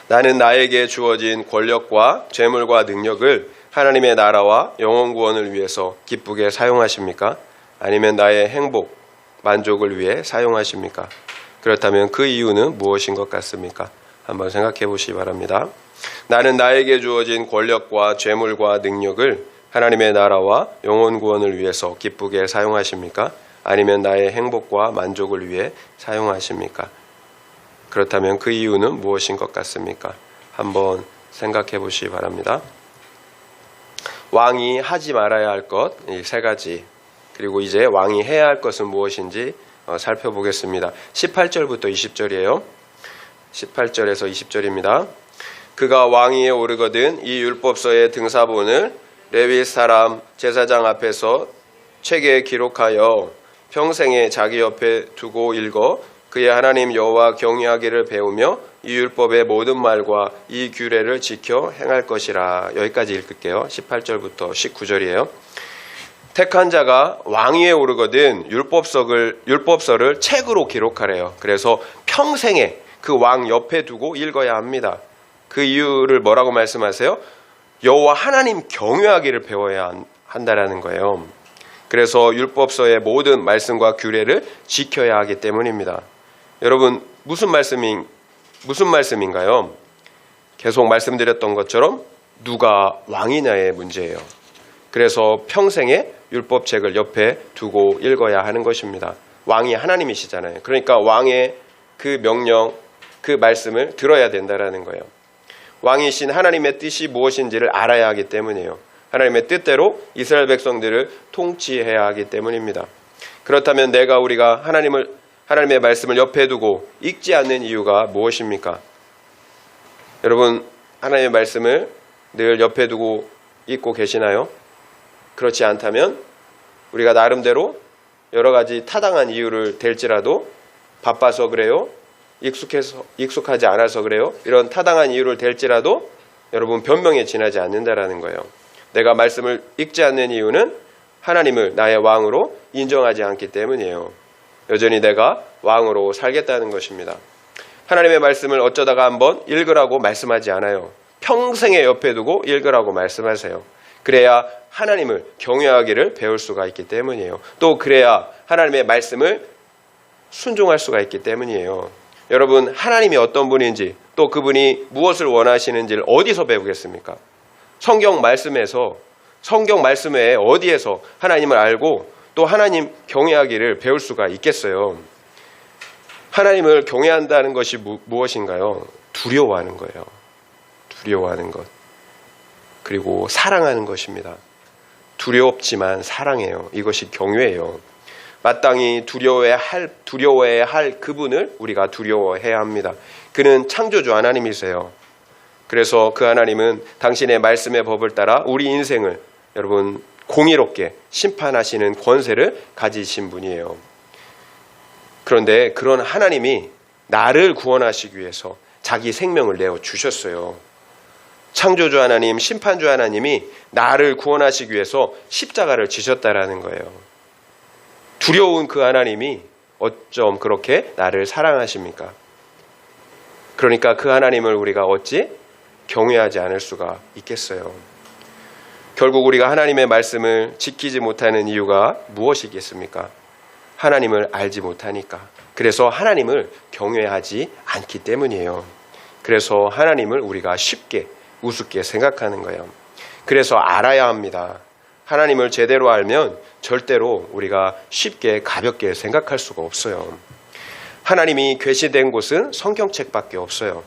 A: 나는 나에게 주어진 권력과 재물과 능력을 하나님의 나라와 영혼 구원을 위해서 기쁘게 사용하십니까? 아니면 나의 행복, 만족을 위해 사용하십니까? 그렇다면 그 이유는 무엇인 것 같습니까? 한번 생각해 보시기 바랍니다. 나는 나에게 주어진 권력과 재물과 능력을 하나님의 나라와 영혼 구원을 위해서 기쁘게 사용하십니까? 아니면 나의 행복과 만족을 위해 사용하십니까? 그렇다면 그 이유는 무엇인 것 같습니까? 한번 생각해 보시기 바랍니다. 왕이 하지 말아야 할 것, 이 세 가지, 그리고 이제 왕이 해야 할 것은 무엇인지 살펴보겠습니다. 18절부터 20절이에요. 18절에서 20절입니다. 그가 왕위에 오르거든 이 율법서의 등사본을 레위 사람 제사장 앞에서 책에 기록하여 평생에 자기 옆에 두고 읽어 그의 하나님 여호와 경외하기를 배우며 이 율법의 모든 말과 이 규례를 지켜 행할 것이라. 여기까지 읽을게요. 18절부터 19절이에요. 택한 자가 왕위에 오르거든 율법서를 책으로 기록하래요. 그래서 평생에 그 왕 옆에 두고 읽어야 합니다. 그 이유를 뭐라고 말씀하세요? 여호와 하나님 경외하기를 배워야 한다라는 거예요. 그래서 율법서의 모든 말씀과 규례를 지켜야 하기 때문입니다. 여러분, 무슨 말씀인가요? 계속 말씀드렸던 것처럼 누가 왕이냐의 문제예요. 그래서 평생에 율법책을 옆에 두고 읽어야 하는 것입니다. 왕이 하나님이시잖아요. 그러니까 왕의 그 명령, 그 말씀을 들어야 된다라는 거예요. 왕이신 하나님의 뜻이 무엇인지를 알아야 하기 때문이에요. 하나님의 뜻대로 이스라엘 백성들을 통치해야 하기 때문입니다. 그렇다면 우리가 하나님의 말씀을 옆에 두고 읽지 않는 이유가 무엇입니까? 여러분, 하나님의 말씀을 늘 옆에 두고 읽고 계시나요? 그렇지 않다면 우리가 나름대로 여러 가지 타당한 이유를 댈지라도 바빠서 그래요, 익숙하지 않아서 그래요, 이런 타당한 이유를 댈지라도 여러분 변명에 지나지 않는다라는 거예요. 내가 말씀을 읽지 않는 이유는 하나님을 나의 왕으로 인정하지 않기 때문이에요. 여전히 내가 왕으로 살겠다는 것입니다. 하나님의 말씀을 어쩌다가 한번 읽으라고 말씀하지 않아요. 평생에 옆에 두고 읽으라고 말씀하세요. 그래야 하나님을 경외하기를 배울 수가 있기 때문이에요. 또 그래야 하나님의 말씀을 순종할 수가 있기 때문이에요. 여러분, 하나님이 어떤 분인지 또 그분이 무엇을 원하시는지를 어디서 배우겠습니까? 성경 말씀에서, 성경 말씀에 어디에서 하나님을 알고 또 하나님 경외하기를 배울 수가 있겠어요. 하나님을 경외한다는 것이 무엇인가요? 두려워하는 거예요. 두려워하는 것. 그리고 사랑하는 것입니다. 두렵지만 사랑해요. 이것이 경외예요. 마땅히 두려워해야 할 그분을 우리가 두려워해야 합니다. 그는 창조주 하나님이세요. 그래서 그 하나님은 당신의 말씀의 법을 따라 우리 인생을 여러분 공의롭게 심판하시는 권세를 가지신 분이에요. 그런데 그런 하나님이 나를 구원하시기 위해서 자기 생명을 내어 주셨어요. 창조주 하나님, 심판주 하나님이 나를 구원하시기 위해서 십자가를 지셨다라는 거예요. 두려운 그 하나님이 어쩜 그렇게 나를 사랑하십니까? 그러니까 그 하나님을 우리가 어찌 경외하지 않을 수가 있겠어요? 결국 우리가 하나님의 말씀을 지키지 못하는 이유가 무엇이겠습니까? 하나님을 알지 못하니까. 그래서 하나님을 경외하지 않기 때문이에요. 그래서 하나님을 우리가 쉽게 우습게 생각하는 거예요. 그래서 알아야 합니다. 하나님을 제대로 알면 절대로 우리가 쉽게 가볍게 생각할 수가 없어요. 하나님이 계시된 곳은 성경책밖에 없어요.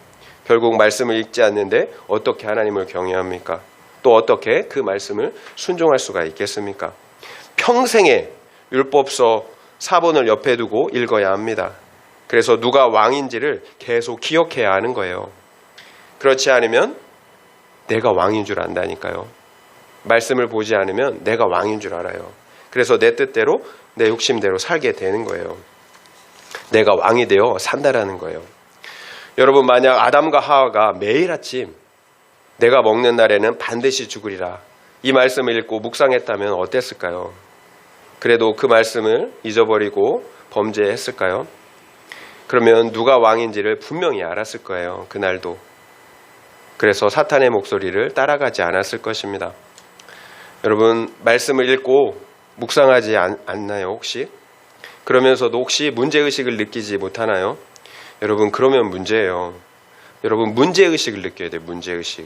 A: 결국 말씀을 읽지 않는데 어떻게 하나님을 경외합니까? 또 어떻게 그 말씀을 순종할 수가 있겠습니까? 평생에 율법서 4본을 옆에 두고 읽어야 합니다. 그래서 누가 왕인지를 계속 기억해야 하는 거예요. 그렇지 않으면 내가 왕인 줄 안다니까요. 말씀을 보지 않으면 내가 왕인 줄 알아요. 그래서 내 뜻대로 내 욕심대로 살게 되는 거예요. 내가 왕이 되어 산다라는 거예요. 여러분, 만약 아담과 하와가 매일 아침 내가 먹는 날에는 반드시 죽으리라 이 말씀을 읽고 묵상했다면 어땠을까요? 그래도 그 말씀을 잊어버리고 범죄했을까요? 그러면 누가 왕인지를 분명히 알았을 거예요. 그날도. 그래서 사탄의 목소리를 따라가지 않았을 것입니다. 여러분, 말씀을 읽고 묵상하지 않나요, 혹시? 그러면서도 혹시 문제의식을 느끼지 못하나요? 여러분, 그러면 문제예요. 여러분, 문제의식을 느껴야 돼요, 문제의식.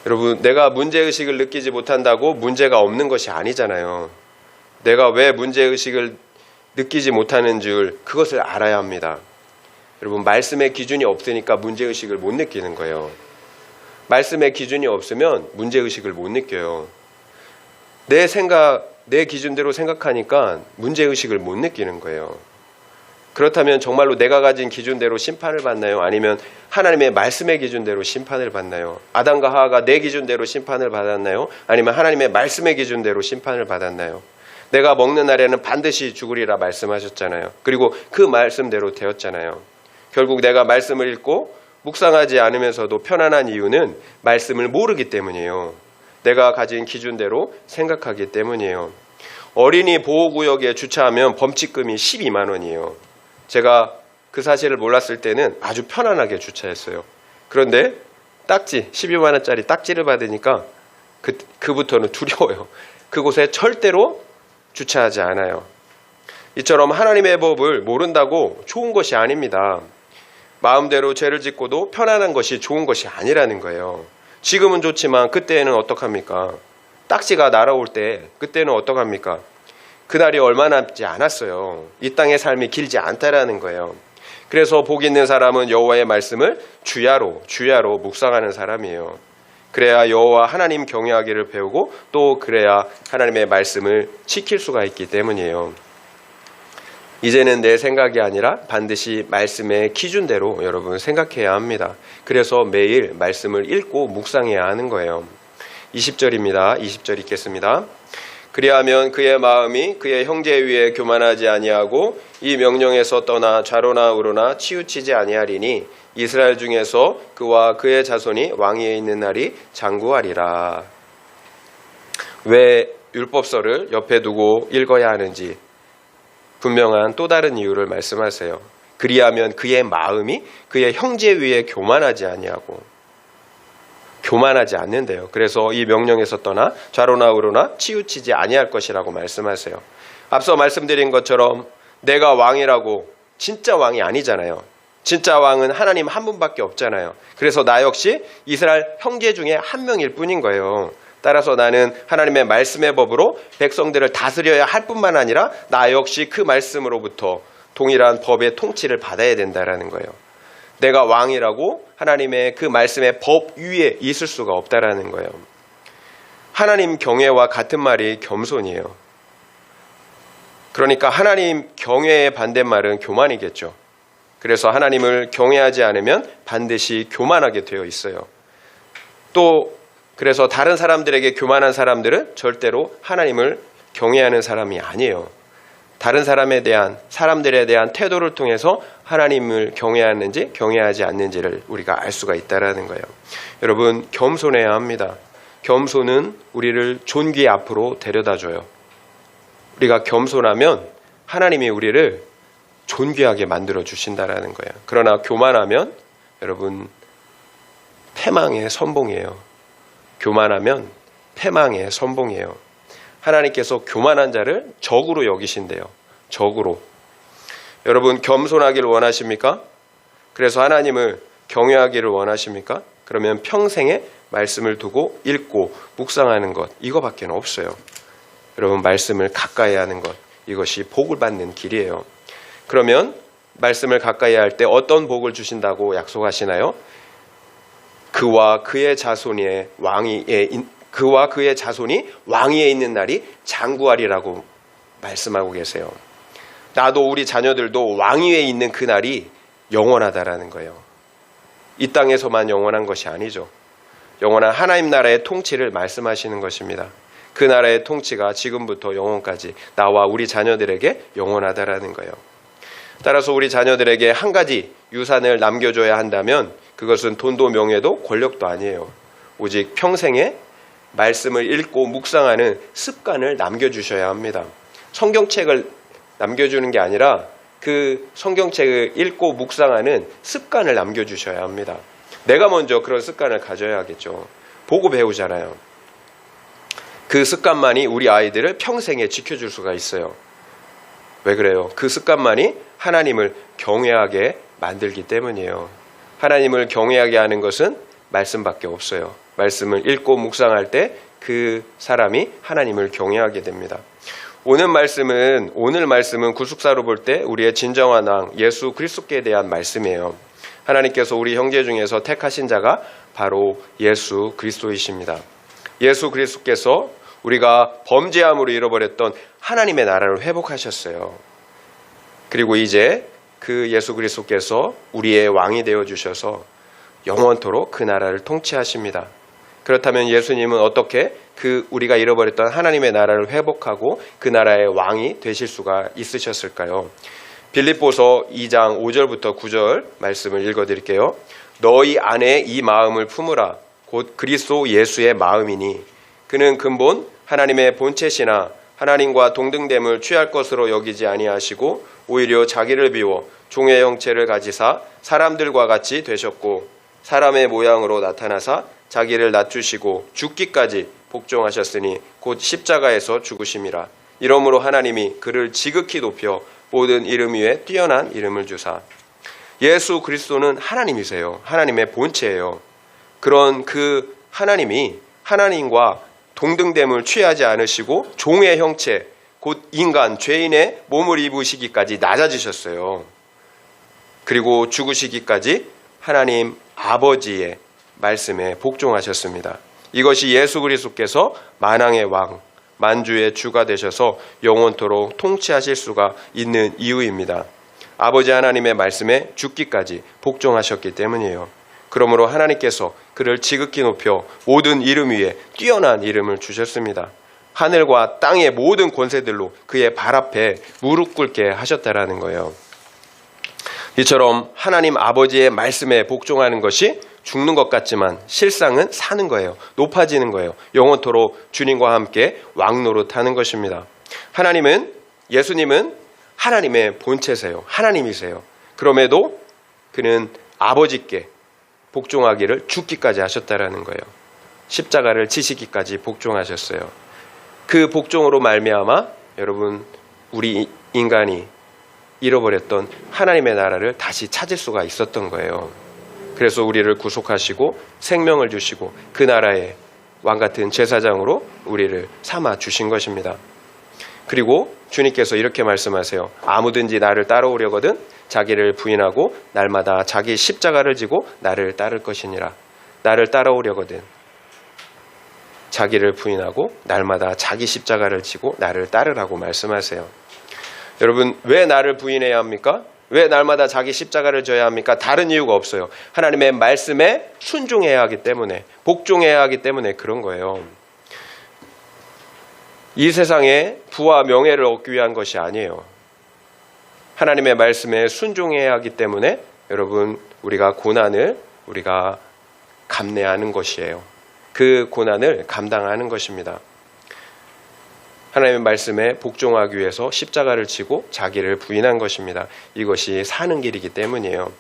A: 여러분, 내가 문제의식을 느끼지 못한다고 문제가 없는 것이 아니잖아요. 내가 왜 문제의식을 느끼지 못하는 줄 그것을 알아야 합니다. 여러분, 말씀의 기준이 없으니까 문제의식을 못 느끼는 거예요. 말씀의 기준이 없으면 문제의식을 못 느껴요. 내 기준대로 생각하니까 문제의식을 못 느끼는 거예요. 그렇다면 정말로 내가 가진 기준대로 심판을 받나요? 아니면 하나님의 말씀의 기준대로 심판을 받나요? 아담과 하와가 내 기준대로 심판을 받았나요? 아니면 하나님의 말씀의 기준대로 심판을 받았나요? 내가 먹는 날에는 반드시 죽으리라 말씀하셨잖아요. 그리고 그 말씀대로 되었잖아요. 결국 내가 말씀을 읽고 묵상하지 않으면서도 편안한 이유는 말씀을 모르기 때문이에요. 내가 가진 기준대로 생각하기 때문이에요. 어린이 보호구역에 주차하면 범칙금이 12만 원이에요. 제가 그 사실을 몰랐을 때는 아주 편안하게 주차했어요. 그런데 딱지, 12만 원짜리 딱지를 받으니까 그부터는 두려워요. 그곳에 절대로 주차하지 않아요. 이처럼 하나님의 법을 모른다고 좋은 것이 아닙니다. 마음대로 죄를 짓고도 편안한 것이 좋은 것이 아니라는 거예요. 지금은 좋지만 그때는 어떡합니까? 딱지가 날아올 때 그때는 어떡합니까? 그날이 얼마 남지 않았어요. 이 땅의 삶이 길지 않다라는 거예요. 그래서 복 있는 사람은 여호와의 말씀을 주야로 묵상하는 사람이에요. 그래야 여호와 하나님 경외하기를 배우고 또 그래야 하나님의 말씀을 지킬 수가 있기 때문이에요. 이제는 내 생각이 아니라 반드시 말씀의 기준대로 여러분 생각해야 합니다. 그래서 매일 말씀을 읽고 묵상해야 하는 거예요. 20절입니다. 20절 읽겠습니다. 그리하면 그의 마음이 그의 형제 위에 교만하지 아니하고 이 명령에서 떠나 좌로나 우로나 치우치지 아니하리니 이스라엘 중에서 그와 그의 자손이 왕위에 있는 날이 장구하리라. 왜 율법서를 옆에 두고 읽어야 하는지 분명한 또 다른 이유를 말씀하세요. 그리하면 그의 마음이 그의 형제 위에 교만하지 아니하고. 교만하지 않는데요. 그래서 이 명령에서 떠나 좌로나 우로나 치우치지 아니할 것이라고 말씀하세요. 앞서 말씀드린 것처럼 내가 왕이라고 진짜 왕이 아니잖아요. 진짜 왕은 하나님 한 분밖에 없잖아요. 그래서 나 역시 이스라엘 형제 중에 한 명일 뿐인 거예요. 따라서 나는 하나님의 말씀의 법으로 백성들을 다스려야 할 뿐만 아니라 나 역시 그 말씀으로부터 동일한 법의 통치를 받아야 된다라는 거예요. 내가 왕이라고 하나님의 그 말씀의 법 위에 있을 수가 없다라는 거예요. 하나님 경외와 같은 말이 겸손이에요. 그러니까 하나님 경외의 반대말은 교만이겠죠. 그래서 하나님을 경외하지 않으면 반드시 교만하게 되어 있어요. 또 그래서 다른 사람들에게 교만한 사람들은 절대로 하나님을 경외하는 사람이 아니에요. 다른 사람들에 대한 태도를 통해서 하나님을 경외하는지 경외하지 않는지를 우리가 알 수가 있다라는 거예요. 여러분, 겸손해야 합니다. 겸손은 우리를 존귀의 앞으로 데려다줘요. 우리가 겸손하면 하나님이 우리를 존귀하게 만들어 주신다라는 거예요. 그러나 교만하면 여러분 패망의 선봉이에요. 교만하면 패망의 선봉이에요. 하나님께서 교만한 자를 적으로 여기신대요. 적으로. 여러분 겸손하기를 원하십니까? 그래서 하나님을 경외하기를 원하십니까? 그러면 평생에 말씀을 두고 읽고 묵상하는 것 이거밖에 없어요. 여러분 말씀을 가까이 하는 것 이것이 복을 받는 길이에요. 그러면 말씀을 가까이 할 때 어떤 복을 주신다고 약속하시나요? 그와 그의 자손이 왕위에 있는 날이 장구하리라고 말씀하고 계세요. 나도 우리 자녀들도 왕위에 있는 그 날이 영원하다라는 거예요. 이 땅에서만 영원한 것이 아니죠. 영원한 하나님 나라의 통치를 말씀하시는 것입니다. 그 나라의 통치가 지금부터 영원까지 나와 우리 자녀들에게 영원하다라는 거예요. 따라서 우리 자녀들에게 한 가지 유산을 남겨줘야 한다면 그것은 돈도 명예도 권력도 아니에요. 오직 평생에 말씀을 읽고 묵상하는 습관을 남겨주셔야 합니다. 성경책을 남겨주는 게 아니라 그 성경책을 읽고 묵상하는 습관을 남겨주셔야 합니다. 내가 먼저 그런 습관을 가져야겠죠. 보고 배우잖아요. 그 습관만이 우리 아이들을 평생에 지켜줄 수가 있어요. 왜 그래요? 그 습관만이 하나님을 경외하게 만들기 때문이에요. 하나님을 경외하게 하는 것은 말씀밖에 없어요. 말씀을 읽고 묵상할 때 그 사람이 하나님을 경외하게 됩니다. 오늘 말씀은 구속사로 볼 때 우리의 진정한 왕 예수 그리스도께 대한 말씀이에요. 하나님께서 우리 형제 중에서 택하신 자가 바로 예수 그리스도이십니다. 예수 그리스도께서 우리가 범죄함으로 잃어버렸던 하나님의 나라를 회복하셨어요. 그리고 이제 그 예수 그리스도께서 우리의 왕이 되어 주셔서 영원토록 그 나라를 통치하십니다. 그렇다면 예수님은 어떻게 우리가 잃어버렸던 하나님의 나라를 회복하고 그 나라의 왕이 되실 수가 있으셨을까요? 빌립보서 2장 5절부터 9절 말씀을 읽어드릴게요. 너희 안에 이 마음을 품으라. 곧 그리스도 예수의 마음이니 그는 근본 하나님의 본체시나 하나님과 동등됨을 취할 것으로 여기지 아니하시고 오히려 자기를 비워 종의 형체를 가지사 사람들과 같이 되셨고 사람의 모양으로 나타나사 자기를 낮추시고 죽기까지 복종하셨으니 곧 십자가에서 죽으심이라. 이러므로 하나님이 그를 지극히 높여 모든 이름 위에 뛰어난 이름을 주사. 예수 그리스도는 하나님이세요. 하나님의 본체예요. 그런 그 하나님이 하나님과 동등됨을 취하지 않으시고 종의 형체 곧 인간 죄인의 몸을 입으시기까지 낮아지셨어요. 그리고 죽으시기까지 하나님 아버지의 말씀에 복종하셨습니다. 이것이 예수 그리스도께서 만왕의 왕, 만주의 주가 되셔서 영원토록 통치하실 수가 있는 이유입니다. 아버지 하나님의 말씀에 죽기까지 복종하셨기 때문이에요. 그러므로 하나님께서 그를 지극히 높여 모든 이름 위에 뛰어난 이름을 주셨습니다. 하늘과 땅의 모든 권세들로 그의 발 앞에 무릎 꿇게 하셨다라는 거예요. 이처럼 하나님 아버지의 말씀에 복종하는 것이 죽는 것 같지만 실상은 사는 거예요. 높아지는 거예요. 영원토록 주님과 함께 왕노릇하는 것입니다. 예수님은 하나님의 본체세요. 하나님이세요. 그럼에도 그는 아버지께 복종하기를 죽기까지 하셨다라는 거예요. 십자가를 지시기까지 복종하셨어요. 그 복종으로 말미암아 여러분 우리 인간이 잃어버렸던 하나님의 나라를 다시 찾을 수가 있었던 거예요. 그래서 우리를 구속하시고 생명을 주시고 그 나라의 왕같은 제사장으로 우리를 삼아 주신 것입니다. 그리고 주님께서 이렇게 말씀하세요. 아무든지 나를 따라오려거든 자기를 부인하고 날마다 자기 십자가를 지고 나를 따를 것이니라. 나를 따라오려거든 자기를 부인하고 날마다 자기 십자가를 지고 나를 따르라고 말씀하세요. 여러분 왜 나를 부인해야 합니까? 왜 날마다 자기 십자가를 져야 합니까? 다른 이유가 없어요. 하나님의 말씀에 순종해야 하기 때문에, 복종해야 하기 때문에 그런 거예요. 이 세상에 부와 명예를 얻기 위한 것이 아니에요. 하나님의 말씀에 순종해야 하기 때문에 여러분 우리가 고난을 우리가 감내하는 것이에요. 그 고난을 감당하는 것입니다. 하나님의 말씀에 복종하기 위해서 십자가를 지고 자기를 부인한 것입니다. 이것이 사는 길이기 때문이에요.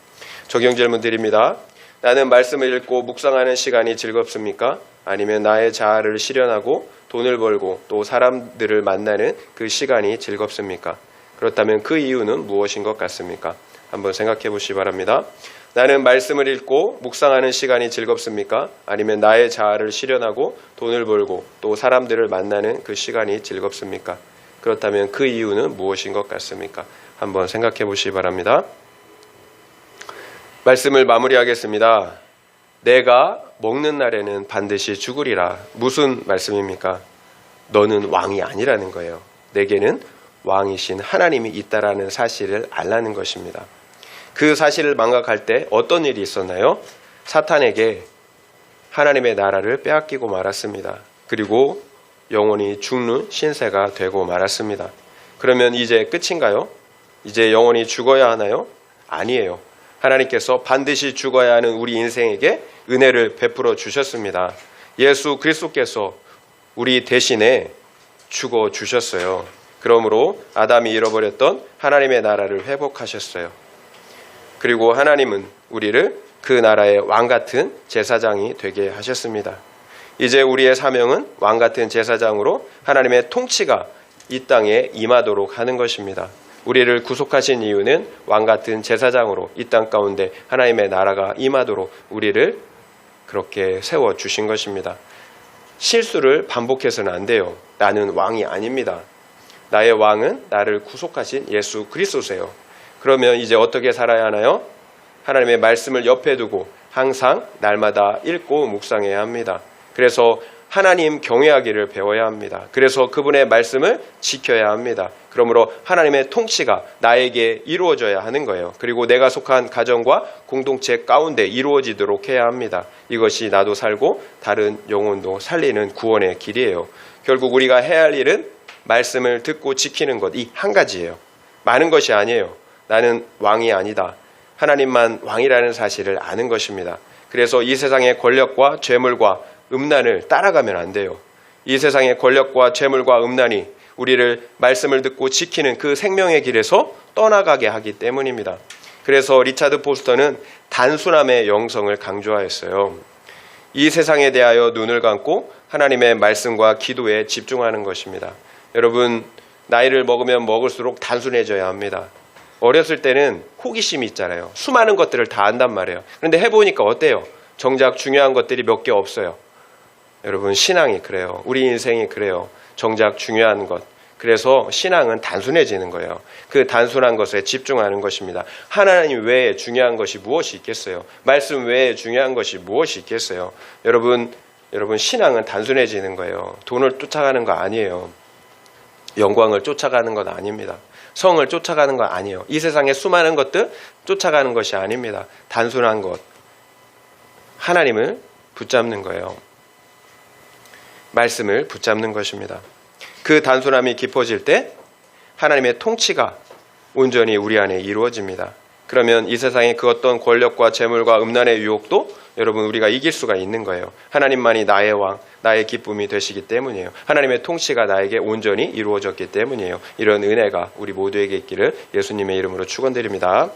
A: 적용 질문 드립니다. 나는 말씀을 읽고 묵상하는 시간이 즐겁습니까? 아니면 나의 자아를 실현하고 돈을 벌고 또 사람들을 만나는 그 시간이 즐겁습니까? 그렇다면 그 이유는 무엇인 것 같습니까? 한번 생각해 보시기 바랍니다. 나는 말씀을 읽고 묵상하는 시간이 즐겁습니까? 아니면 나의 자아를 실현하고 돈을 벌고 또 사람들을 만나는 그 시간이 즐겁습니까? 그렇다면 그 이유는 무엇인 것 같습니까? 한번 생각해 보시기 바랍니다. 말씀을 마무리하겠습니다. 내가 먹는 날에는 반드시 죽으리라. 무슨 말씀입니까? 너는 왕이 아니라는 거예요. 내게는 왕이신 하나님이 있다라는 사실을 알라는 것입니다. 그 사실을 망각할 때 어떤 일이 있었나요? 사탄에게 하나님의 나라를 빼앗기고 말았습니다. 그리고 영원히 죽는 신세가 되고 말았습니다. 그러면 이제 끝인가요? 이제 영원히 죽어야 하나요? 아니에요. 하나님께서 반드시 죽어야 하는 우리 인생에게 은혜를 베풀어 주셨습니다. 예수 그리스도께서 우리 대신에 죽어 주셨어요. 그러므로 아담이 잃어버렸던 하나님의 나라를 회복하셨어요. 그리고 하나님은 우리를 그 나라의 왕같은 제사장이 되게 하셨습니다. 이제 우리의 사명은 왕같은 제사장으로 하나님의 통치가 이 땅에 임하도록 하는 것입니다. 우리를 구속하신 이유는 왕같은 제사장으로 이 땅 가운데 하나님의 나라가 임하도록 우리를 그렇게 세워주신 것입니다. 실수를 반복해서는 안 돼요. 나는 왕이 아닙니다. 나의 왕은 나를 구속하신 예수 그리스도세요. 그러면 이제 어떻게 살아야 하나요? 하나님의 말씀을 옆에 두고 항상 날마다 읽고 묵상해야 합니다. 그래서 하나님 경외하기를 배워야 합니다. 그래서 그분의 말씀을 지켜야 합니다. 그러므로 하나님의 통치가 나에게 이루어져야 하는 거예요. 그리고 내가 속한 가정과 공동체 가운데 이루어지도록 해야 합니다. 이것이 나도 살고 다른 영혼도 살리는 구원의 길이에요. 결국 우리가 해야 할 일은 말씀을 듣고 지키는 것, 이 한 가지예요. 많은 것이 아니에요. 나는 왕이 아니다. 하나님만 왕이라는 사실을 아는 것입니다. 그래서 이 세상의 권력과 죄물과 음란을 따라가면 안 돼요. 이 세상의 권력과 죄물과 음란이 우리를 말씀을 듣고 지키는 그 생명의 길에서 떠나가게 하기 때문입니다. 그래서 리차드 포스터는 단순함의 영성을 강조하였어요. 이 세상에 대하여 눈을 감고 하나님의 말씀과 기도에 집중하는 것입니다. 여러분, 나이를 먹으면 먹을수록 단순해져야 합니다. 어렸을 때는 호기심이 있잖아요. 수많은 것들을 다 안단 말이에요. 그런데 해보니까 어때요? 정작 중요한 것들이 몇 개 없어요. 여러분, 신앙이 그래요. 우리 인생이 그래요. 정작 중요한 것. 그래서 신앙은 단순해지는 거예요. 그 단순한 것에 집중하는 것입니다. 하나님 외에 중요한 것이 무엇이 있겠어요? 말씀 외에 중요한 것이 무엇이 있겠어요? 여러분 신앙은 단순해지는 거예요. 돈을 쫓아가는 거 아니에요. 영광을 쫓아가는 건 아닙니다. 성을 쫓아가는 건 아니에요. 이 세상의 수많은 것들 쫓아가는 것이 아닙니다. 단순한 것. 하나님을 붙잡는 거예요. 말씀을 붙잡는 것입니다. 그 단순함이 깊어질 때 하나님의 통치가 온전히 우리 안에 이루어집니다. 그러면 이 세상의 그 어떤 권력과 재물과 음란의 유혹도 여러분 우리가 이길 수가 있는 거예요. 하나님만이 나의 왕, 나의 기쁨이 되시기 때문이에요. 하나님의 통치가 나에게 온전히 이루어졌기 때문이에요. 이런 은혜가 우리 모두에게 있기를 예수님의 이름으로 축원드립니다.